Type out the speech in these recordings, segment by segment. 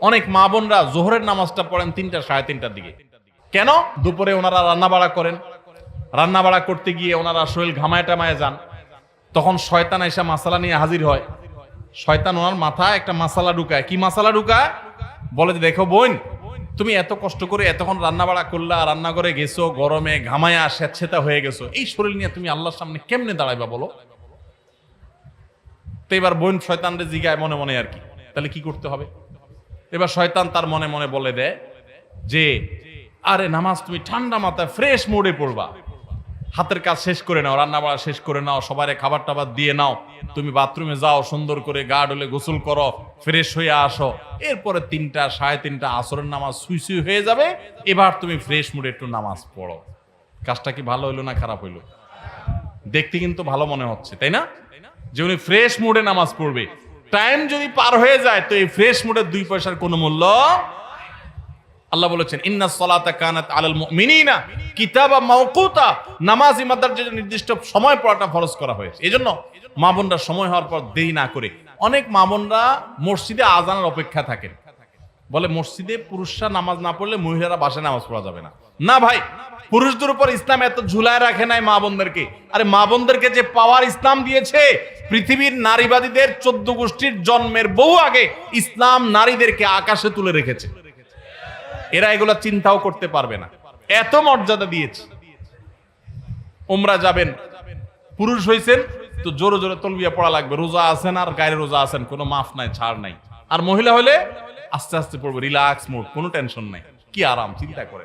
অনেক মা বোনরা জোহরের নামাজটা পড়েন 3টা 3:30টার দিকে। কেন? দুপুরে ওনারা রান্না বাড়া করেন, রান্না বাড়া করতে গিয়ে ওনারা শরীর ঘামায় টামায় যান, তখন শয়তান এসে মাসালা নিয়ে হাজির হয়। শয়তান ওনার মাথায় একটা মাসালা ঢুকায়। কি মাসালা ঢুকায়? বলে যে দেখো বোন, তুমি এত কষ্ট করে এতক্ষণ রান্না বাড়া করলা, রান্না করে গেছো, গরমে ঘামায়া স্বেচ্ছেতা হয়ে গেছো, এই শরীর নিয়ে তুমি আল্লাহর সামনে কেমনে দাঁড়াইবা বলো? তো এবার বোন শয়তানরে জিগায় মনে মনে আর কি, তাহলে কি করতে হবে? এবার শয়তান তার মনে মনে বলে দেয় যে আরে নামাজ তুমি ঠান্ডা মাথায় ফ্রেশ মোডে পড়বা, হাতের কাজ শেষ করে নাও, রান্না বাড়া শেষ করে নাও, সবারে খাবার টাবার দিয়ে নাও, তুমি বাথরুমে যাও, সুন্দর করে গা ডলে গোসল করো, ফ্রেশ হয়ে আসো, এরপরে 3টা 3:30 আসরের নামাজ সুই সুই হয়ে যাবে, এবার তুমি ফ্রেশ মুডে একটু নামাজ পড়ো। কাজটা কি ভালো হইলো না খারাপ হইলো? দেখতে কিন্তু ভালো মনে হচ্ছে, তাই না? যে উনি ফ্রেশ মুডে নামাজ পড়বে। টাইম যদি পার হয়ে যায় তো এই ফ্রেশ মুডের 2 পয়সার কোনো মূল্য। আল্লাহ বলেছেন ইন্নাস সালাতা কানাত আলাল মুমিনিনা কিতাবা মাওকুতা, নামাজ ইমানদার যে নির্দিষ্ট সময় পড়াটা ফরজ করা হয়েছে। এজন্য মা বোনরা সময় হওয়ার পর দেরি না করে, অনেক মা বোনরা মসজিদে আজানের অপেক্ষা থাকেন, বলে মসজিদে পুরুষরা নামাজ না পড়লে মহিলারা বাসায় নামাজ পড়া যাবে না। না ভাই, পুরুষদের উপর ইসলাম এত ঝুলায় রাখে নাই মা বোনদেরকে। আরে মা বোনদেরকে যে পাওয়ার ইসলাম দিয়েছে, পৃথিবীর নারীবাদীদের 14 গোষ্ঠীর জন্মের বহু আগে ইসলাম নারীদেরকে আকাশে তুলে রেখেছে। এরা এগুলো চিন্তাও করতে পারবে না, এত মর্যাদা দিয়েছে। উমরা যাবেন, পুরুষ হইছেন তো জোরে জোরে তলবিয়া পড়া লাগবে, রোজা আছেন আর গায়ে রোজা আছেন, কোনো মাফ নাই, ছাড় নাই। আর মহিলা হলে আস্তে আস্তে পড়বে, রিল্যাক্স মোড, কোনো টেনশন নাই, কি আরাম, চিন্তা করে।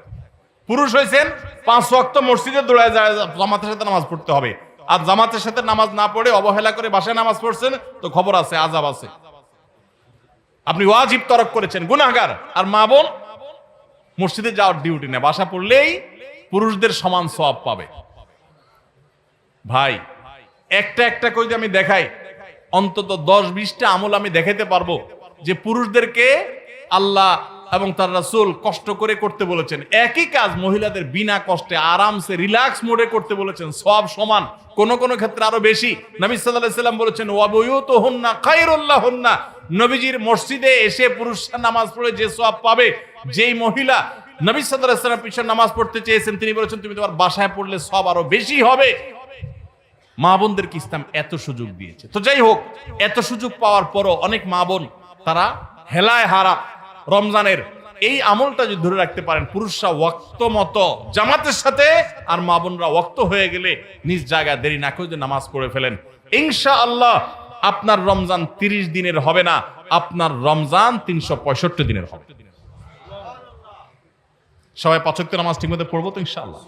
পুরুষ হইছেন 5 ওয়াক্ত মসজিদে দৌড়ায় যায়, জামাতের সাথে নামাজ পড়তে হবে, আর জামাতের সাথে নামাজ না পড়ে অবহেলা করে বাসায় নামাজ পড়ছেন তো খবর আছে, আযাব আছে, আপনি ওয়াজিব তরক করেছেন, গুনাহগার। আর মা বোন মসজিদে যাওয়ার ডিউটি নেই, বাসা পড়লেই পুরুষদের সমান সওয়াব পাবে। ভাই একটা একটা করে আমি দেখাই, অন্তত 10-20টা আমল আমি দেখাতে পারবো যে পুরুষদেরকে আল্লাহ এবং তার রাসূল কষ্ট করে করতে বলেছেন, একই কাজ মহিলাদের বিনা কষ্টে আরামসে রিল্যাক্স মোডে করতে বলেছেন, সওয়াব সমান, কোন কোন ক্ষেত্রে আরো বেশি। নবী সাল্লাল্লাহু আলাইহি সাল্লাম বলেছেন ওয়া বুয়ুতুহুন্না খায়রুল লাহুন্না, নবীজির মসজিদে এসে পুরুষরা নামাজ পড়ে যে সওয়াব পাবে, যেই মহিলা নবী সাল্লাল্লাহু আলাইহি সাল্লামের পিছনে নামাজ পড়তে চেয়েছেন তিনি বলেছেন তুমি তোমার বাসায় পড়লে সওয়াব আরো বেশি হবে। মা বোনদেরকে ইসলাম এত সুযোগ দিয়েছে। তো যাই হোক, এত সুযোগ পাওয়ার পরও অনেক মা বোন তারা হেলায় হারা রমজানের এই আমলটা যদি ধরে রাখতে পারেন, পুরুষরা ওয়াক্ত মতো জামাতের সাথে আর মা বোনরা ওয়াক্ত হয়ে গেলে নিজ জায়গায় দেরি না করে নামাজ পড়ে ফেলেন, ইনশাআল্লাহ আপনার রমজান 30 দিনের হবে না, আপনার রমজান 365 দিনের হবে। সবাই 5 ওয়াক্ত নামাজ ঠিকমতো পড়বো তো ইনশাআল্লাহ?